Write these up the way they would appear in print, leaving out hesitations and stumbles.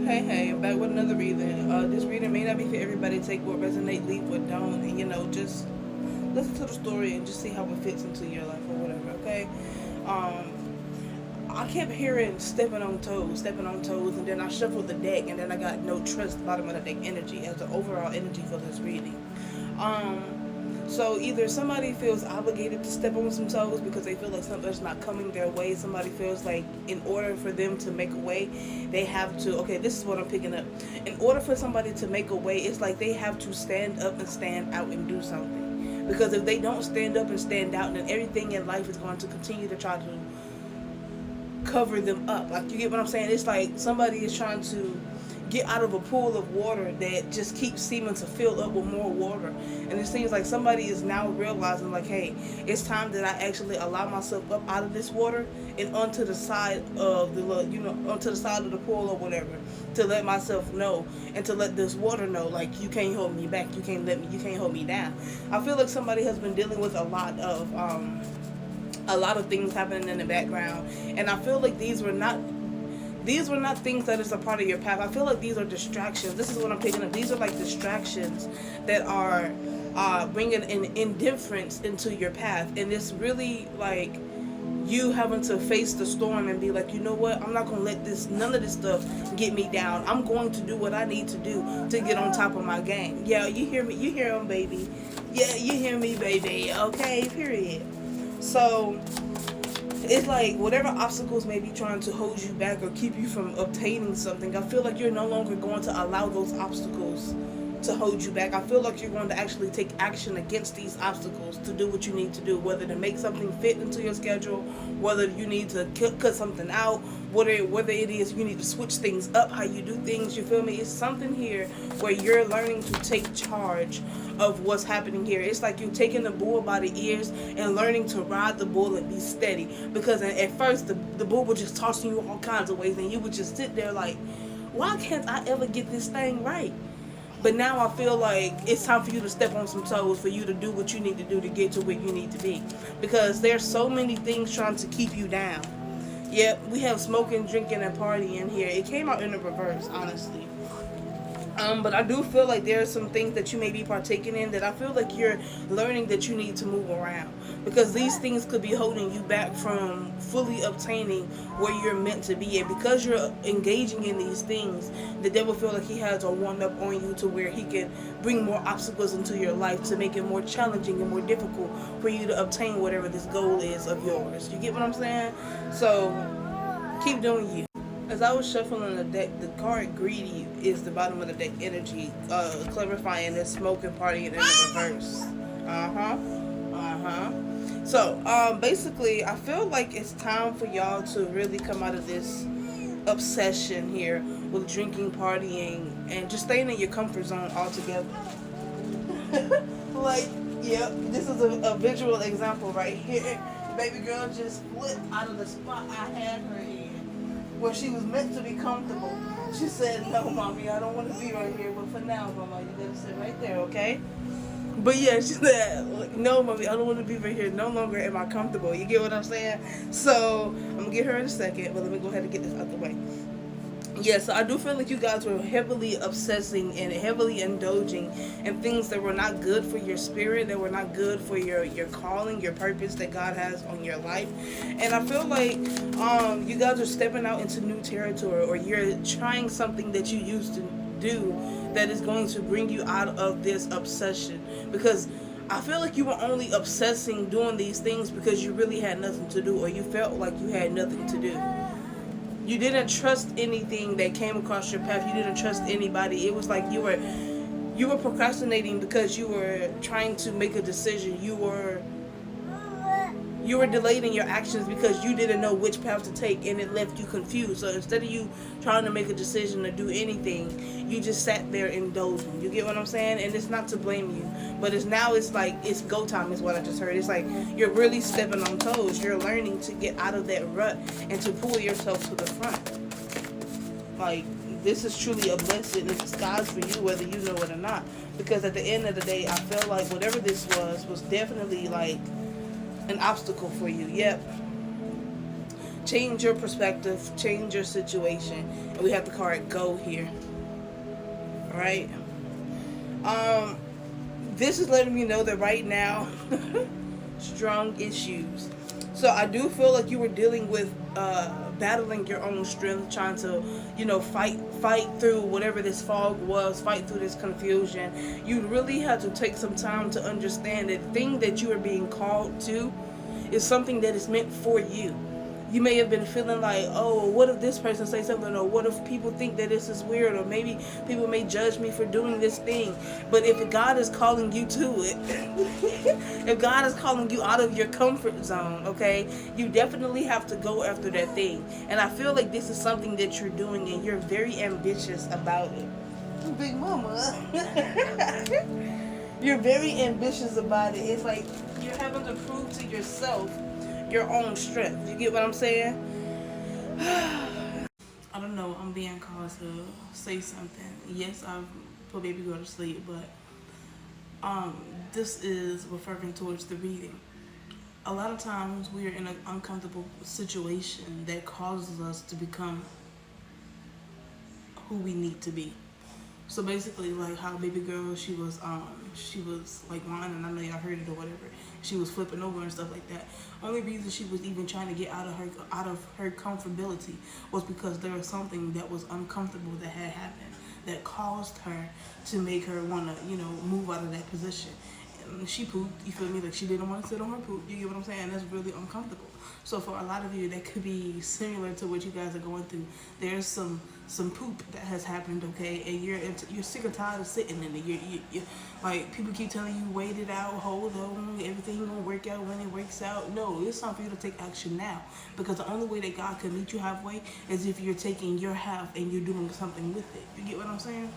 Hey, I'm back with another reading. This reading may not be for everybody. Take what resonate, leave what don't, and just listen to the story and just see how it fits into your life or whatever. Okay. Um, I kept hearing stepping on toes, and then I shuffled the deck, and then I got no trust bottom of the deck energy as the overall energy for this reading. So either somebody feels obligated to step on some toes because they feel like something's not coming their way. Somebody feels like in order for them to make a way, they have to. Okay, this is what I'm picking up. In order for somebody to make a way, it's like they have to stand up and stand out and do something. Because if they don't stand up and stand out, then everything in life is going to continue to try to cover them up. Like, you get what I'm saying? It's like somebody is trying to get out of a pool of water that just keeps seeming to fill up with more water, and it seems like somebody is now realizing, like, hey, it's time that I actually allow myself up out of this water and onto the side of onto the side of the pool or whatever, to let myself know and to let this water know, like, you can't hold me back, you can't hold me down. I feel like somebody has been dealing with a lot of things happening in the background, and I feel like these were not things that is a part of your path. I feel like these are distractions. This is what I'm picking up. These are like distractions that are bringing an indifference into your path. And it's really like you having to face the storm and be like, you know what? I'm not going to let none of this stuff get me down. I'm going to do what I need to do to get on top of my game. Yeah, you hear me? You hear him, baby. Yeah, you hear me, baby. Okay, period. So it's like whatever obstacles may be trying to hold you back or keep you from obtaining something, I feel like you're no longer going to allow those obstacles to hold you back. I feel like you're going to actually take action against these obstacles to do what you need to do, whether to make something fit into your schedule, whether you need to cut something out, whether it is you need to switch things up, how you do things, you feel me? It's something here where you're learning to take charge of what's happening here. It's like you're taking the bull by the ears and learning to ride the bull and be steady, because at first the bull would just toss you all kinds of ways and you would just sit there like, why can't I ever get this thing right? But now I feel like it's time for you to step on some toes, for you to do what you need to do to get to where you need to be. Because there's so many things trying to keep you down. Yep, we have smoking, drinking, and partying here. It came out in the reverse, honestly. But I do feel like there are some things that you may be partaking in that I feel like you're learning that you need to move around, because these things could be holding you back from fully obtaining where you're meant to be. And because you're engaging in these things, the devil feel like he has a one-up on you to where he can bring more obstacles into your life to make it more challenging and more difficult for you to obtain whatever this goal is of yours. You get what I'm saying? So keep doing you. As I was shuffling the deck, the card Greedy is the bottom of the deck energy, clarifying this smoking party in the reverse. So, basically, I feel like it's time for y'all to really come out of this obsession here with drinking, partying, and just staying in your comfort zone altogether. Like, yep, this is a visual example right here. Baby girl just flipped out of the spot I had her in, where she was meant to be comfortable. She said, no, mommy, I don't want to be right here, but for now, mama, you gotta sit right there, okay? But yeah, she said, no, mommy, I don't want to be right here. No longer am I comfortable. You get what I'm saying? So I'm gonna get her in a second, but let me go ahead and get this out the way. Yeah, so I do feel like you guys were heavily obsessing and heavily indulging in things that were not good for your spirit, that were not good for your calling, your purpose that God has on your life. And I feel like you guys are stepping out into new territory, or you're trying something that you used to do that is going to bring you out of this obsession. Because I feel like you were only obsessing doing these things because you really had nothing to do, or you felt like you had nothing to do. You didn't trust anything that came across your path. You didn't trust anybody. It was like you were procrastinating because you were trying to make a decision. You were delaying your actions because you didn't know which path to take, and it left you confused. So instead of you trying to make a decision to do anything, you just sat there indulging. You get what I'm saying? And it's not to blame you, but it's like it's go time is what I just heard. It's like you're really stepping on toes. You're learning to get out of that rut and to pull yourself to the front. Like, this is truly a blessing in disguise for you, whether you know it or not. Because at the end of the day, I feel like whatever this was definitely like an obstacle for you. Yep. change your perspective, change your situation. And we have the card go here. All right. Um, this is letting me know that right now, strong issues. So I do feel like you were dealing with battling your own strength, trying to, fight through whatever this fog was, fight through this confusion. You really had to take some time to understand that the thing that you are being called to is something that is meant for you. You may have been feeling like, oh, what if this person say something, or what if people think that this is weird, or maybe people may judge me for doing this thing. But if God is calling you to it, if God is calling you out of your comfort zone, okay, you definitely have to go after that thing. And I feel like this is something that you're doing, and you're very ambitious about it. Big mama. You're very ambitious about it. It's like you're having to prove to yourself your own strength. You get what I'm saying? I don't know. I'm being called to say something. Yes, I've put baby girl to sleep, but this is referring towards the reading. A lot of times we are in an uncomfortable situation that causes us to become who we need to be. So basically, like how baby girl, she was like whining. I know y'all heard it or whatever. She was flipping over and stuff like that. Only reason she was even trying to get out of her comfortability was because there was something that was uncomfortable that had happened that caused her to make her want to, move out of that position. And she pooped. You feel me? Like she didn't want to sit on her poop. You get what I'm saying? That's really uncomfortable. So for a lot of you, that could be similar to what you guys are going through. There's some poop that has happened, okay, and you're sick or tired of sitting in it. You like people keep telling you, wait it out, hold on, everything gonna work out when it works out. No, it's time for you to take action now, because the only way that God can meet you halfway is if you're taking your half and you're doing something with it. You get what I'm saying?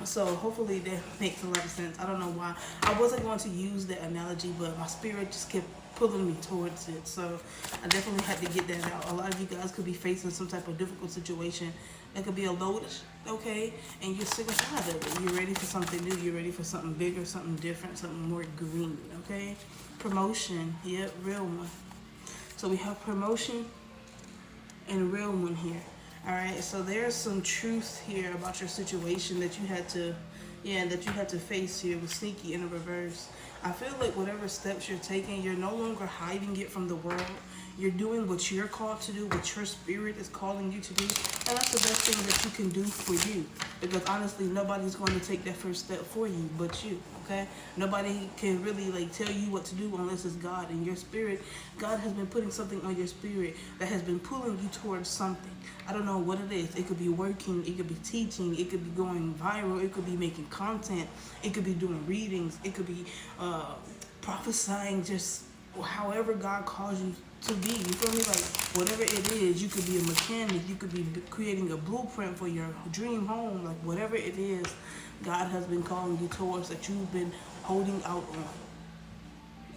So hopefully that makes a lot of sense. I don't know why I wasn't going to use that analogy, but my spirit just kept pulling me towards it. So I definitely had to get that out. A lot of you guys could be facing some type of difficult situation. That could be a load, okay? And you're sick and tired of it. You're ready for something new. You're ready for something bigger, something different, something more green, okay? Promotion. Yep, real one. So we have promotion and real one here. All right, so there's some truth here about your situation that you had to face here with sneaky in the reverse. I feel like whatever steps you're taking, you're no longer hiding it from the world. You're doing what you're called to do, what your spirit is calling you to do. And that's the best thing that you can do for you. Because honestly, nobody's going to take that first step for you but you, okay? Nobody can really tell you what to do unless it's God. And your spirit, God has been putting something on your spirit that has been pulling you towards something. I don't know what it is. It could be working, it could be teaching, it could be going viral, it could be making content, it could be doing readings, it could be prophesying, just however God calls you to be. You feel me? Like whatever it is, you could be a mechanic, you could be creating a blueprint for your dream home, like whatever it is God has been calling you towards that you've been holding out on.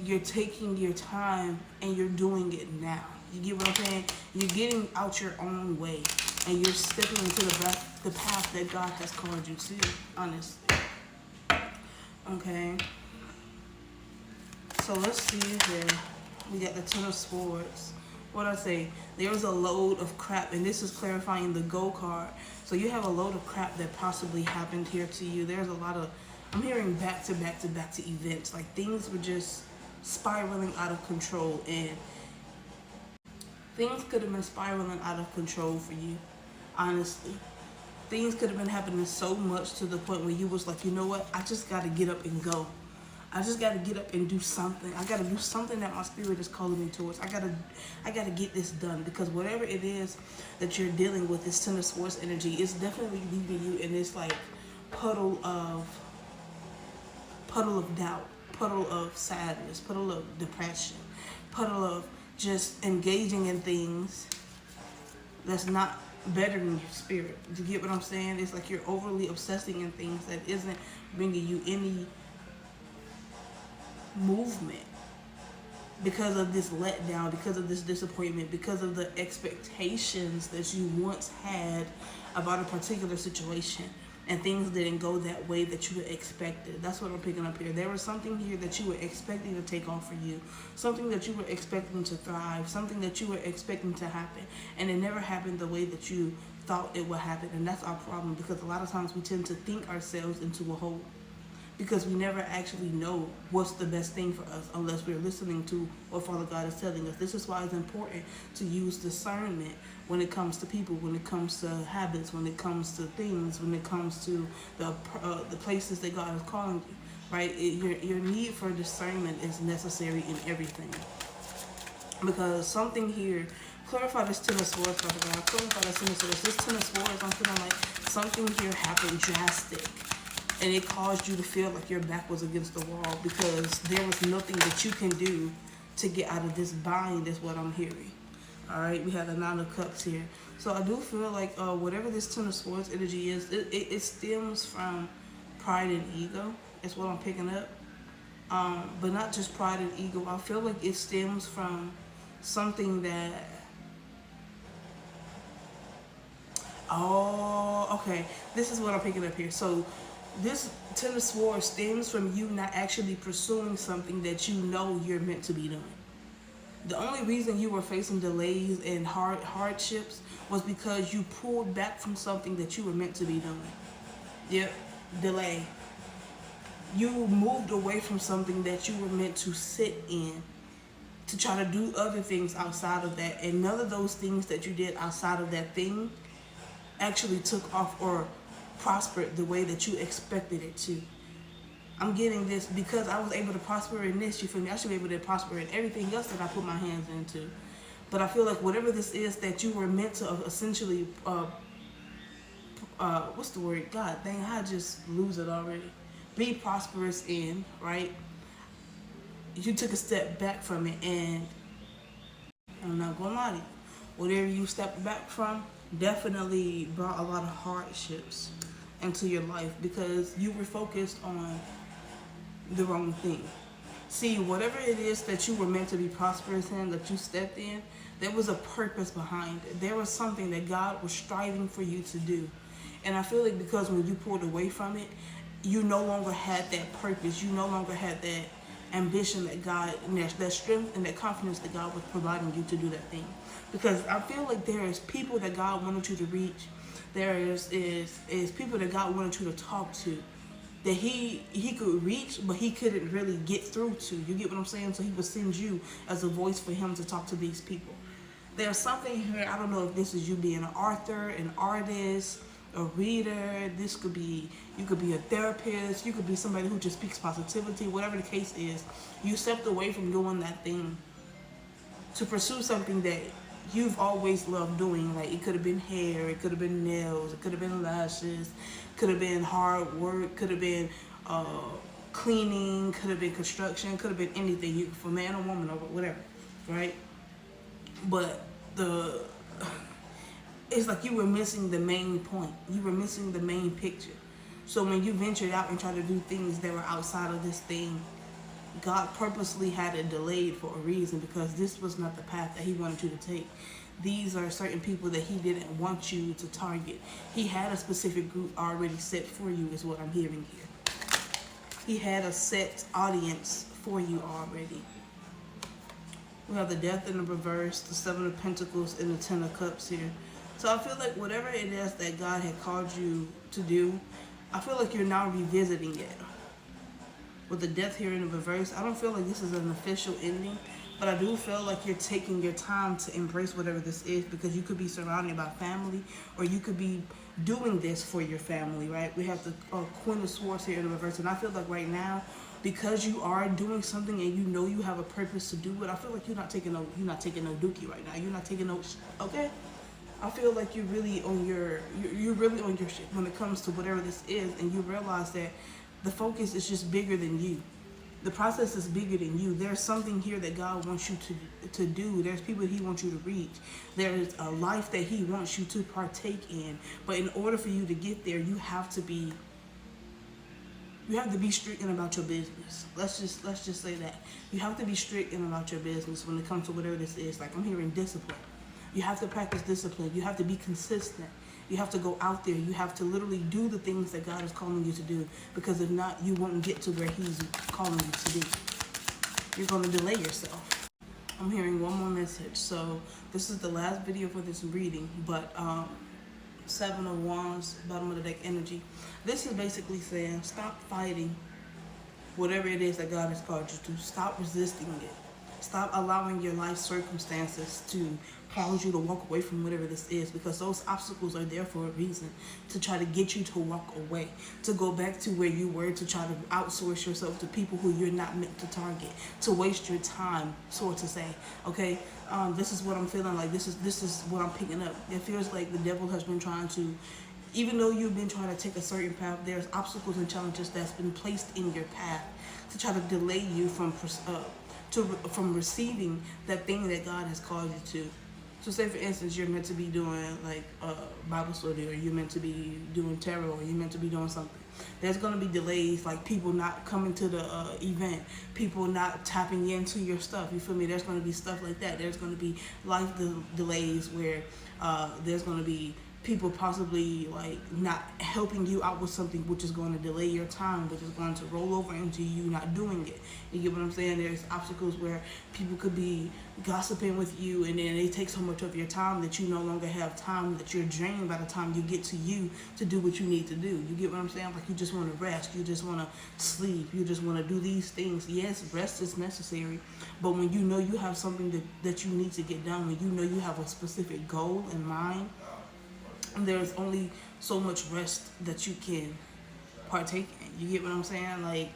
You're taking your time and you're doing it now. You get what I'm saying? You're getting out your own way and you're stepping into the path that God has called you to, honestly. Okay. So let's see here. We got the Ten of Swords. What I say? There's a load of crap, and this is clarifying the go card. So you have a load of crap that possibly happened here to you. There's a lot of, I'm hearing back to events. Like things were just spiraling out of control, and things could have been spiraling out of control for you, honestly. Things could have been happening so much to the point where you was like, you know what? I just got to get up and go. I just got to get up and do something. I got to do something that my spirit is calling me towards. I got to get this done, because whatever it is that you're dealing with, this Ten of Swords energy, it's definitely leaving you in this like puddle of doubt, puddle of sadness, puddle of depression, puddle of just engaging in things that's not bettering your spirit. Do you get what I'm saying? It's like you're overly obsessing in things that isn't bringing you any movement, because of this letdown, because of this disappointment, because of the expectations that you once had about a particular situation. and things didn't go that way that you were expected. That's what I'm picking up here. There was something here that you were expecting to take off for you, something that you were expecting to thrive, something that you were expecting to happen, and it never happened the way that you thought it would happen. And that's our problem, because a lot of times we tend to think ourselves into a hole, because we never actually know what's the best thing for us unless we're listening to what Father God is telling us. This is why it's important to use discernment when it comes to people, when it comes to habits, when it comes to things, when it comes to the places that God is calling you, right? Your need for discernment is necessary in everything. Because something here, clarify this Ten of Swords, Father God. Clarify this Ten of Swords. This Ten of Swords, I'm feeling like something here happened drastic. And it caused you to feel like your back was against the wall, because there was nothing that you can do to get out of this bind, is what I'm hearing. All right, we have the Nine of Cups here. So I do feel like whatever this Ten of Swords energy is, it stems from pride and ego. That's what I'm picking up. But not just pride and ego. I feel like it stems from something that... Oh, okay. This is what I'm picking up here. So this Ten of Swords stems from you not actually pursuing something that you know you're meant to be doing. The only reason you were facing delays and hardships was because you pulled back from something that you were meant to be doing. Yep, delay. You moved away from something that you were meant to sit in to try to do other things outside of that. And none of those things that you did outside of that thing actually took off or prospered the way that you expected it to. I'm getting this because I was able to prosper in this, you feel me? I should be able to prosper in everything else that I put my hands into. But I feel like whatever this is that you were meant to essentially, what's the word? God dang, I just lose it already. Be prosperous in, right? You took a step back from it, and I'm not gonna lie to you. Whatever you stepped back from definitely brought a lot of hardships into your life, because you were focused on the wrong thing. See, whatever it is that you were meant to be prosperous in, that you stepped in, there was a purpose behind it. There was something that God was striving for you to do. And I feel like because when you pulled away from it, you no longer had that purpose. You no longer had that ambition that God, and that strength and that confidence that God was providing you to do that thing. Because I feel like there is people that God wanted you to reach. There is people that God wanted you to talk to, that he could reach, but he couldn't really get through to. You get what I'm saying? So he would send you as a voice for him to talk to these people. There's something here, I don't know if this is you being an author, an artist, a reader. This could be, you could be a therapist, you could be somebody who just speaks positivity, whatever the case is. You stepped away from doing that thing to pursue something that you've always loved doing. Like, it could have been hair, it could have been nails, it could have been lashes, could have been hard work, could have been cleaning, could have been construction, could have been anything, you, for man or woman or whatever, right? But it's like you were missing the main point. You were missing the main picture. So when you ventured out and tried to do things that were outside of this thing, God purposely had it delayed for a reason, because this was not the path that he wanted you to take. These are certain people that he didn't want you to target. He had a specific group already set for you, is what I'm hearing here. He had a set audience for you already. We have the Death in the reverse, the Seven of Pentacles, and the Ten of Cups here. So I feel like whatever it is that God had called you to do, I feel like you're now revisiting it. With the Death here in the reverse, I don't feel like this is an official ending, but I do feel like you're taking your time to embrace whatever this is, because you could be surrounded by family, or you could be doing this for your family, right? We have the Queen of Swords here in the reverse, and I feel like right now, because you are doing something and you know you have a purpose to do it, I feel like you're not taking no dookie right now. You're not taking no, okay? I feel like you're really on your shit when it comes to whatever this is, and you realize that the focus is just bigger than you. The process is bigger than you. There's something here that God wants you to do. There's people he wants you to reach. There's a life that he wants you to partake in. But in order for you to get there, you have to be strict about your business. Let's just say that. You have to be strict about your business when it comes to whatever this is. Like, I'm hearing discipline. You have to practice discipline. You have to be consistent. You have to go out there. You have to literally do the things that God is calling you to do, because if not, you won't get to where He's calling you to be. You're going to delay yourself. I'm hearing one more message. So this is the last video for this reading, but Seven of Wands, bottom of the deck energy. This is basically saying stop fighting whatever it is that God has called you to. Stop resisting it. Stop allowing your life circumstances to cause you to walk away from whatever this is, because those obstacles are there for a reason, to try to get you to walk away, to go back to where you were, to try to outsource yourself to people who you're not meant to target, to waste your time, so to say. Okay, this is what I'm feeling like. This is what I'm picking up. It feels like the devil has been trying to, even though you've been trying to take a certain path, there's obstacles and challenges that's been placed in your path to try to delay you from receiving that thing that God has called you to. So say for instance, you're meant to be doing like Bible study, or you're meant to be doing tarot, or you're meant to be doing something. There's going to be delays, like people not coming to the event, people not tapping into your stuff. You feel me? There's going to be stuff like that. There's going to be life delays where there's going to be people possibly like not helping you out with something, which is going to delay your time, which is going to roll over into you not doing it. You get what I'm saying? There's obstacles where people could be gossiping with you, and then they take so much of your time that you no longer have time, that you're drained by the time you get to you to do what you need to do. You get what I'm saying? Like you just want to rest, you just want to sleep, you just want to do these things. Yes, rest is necessary, but when you know you have something that you need to get done, when you know you have a specific goal in mind, there's only so much rest that you can partake in. You get what I'm saying? Like,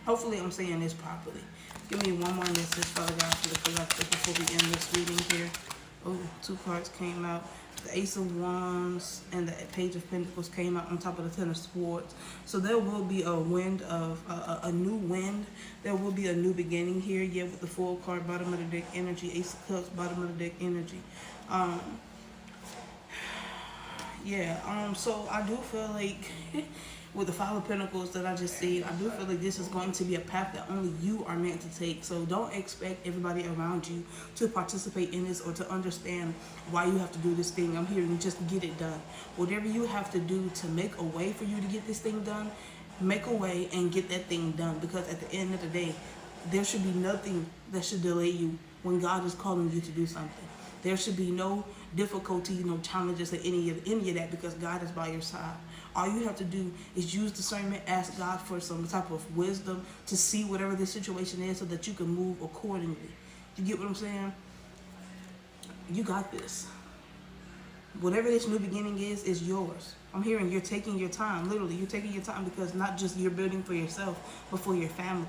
hopefully I'm saying this properly. Give me one more message, Father God, for the collective before we end this reading here. Oh, two cards came out. The Ace of Wands and the Page of Pentacles came out on top of the Ten of Swords. So there will be a wind of a new wind. There will be a new beginning here. Yeah, with the Fool card, bottom of the deck energy. Ace of Cups, bottom of the deck energy. So I do feel like with the Five of Pentacles that I just said, I do feel like this is going to be a path that only you are meant to take. So don't expect everybody around you to participate in this or to understand why you have to do this thing. I'm hearing just get it done. Whatever you have to do to make a way for you to get this thing done, make a way and get that thing done. Because at the end of the day, there should be nothing that should delay you when God is calling you to do something. There should be no difficulty, no challenges, or any of that, because God is by your side. All you have to do is use discernment, ask God for some type of wisdom to see whatever the situation is so that you can move accordingly. You get what I'm saying? You got this. Whatever this new beginning is yours. I'm hearing you're taking your time. Literally, you're taking your time, because not just you're building for yourself, but for your family.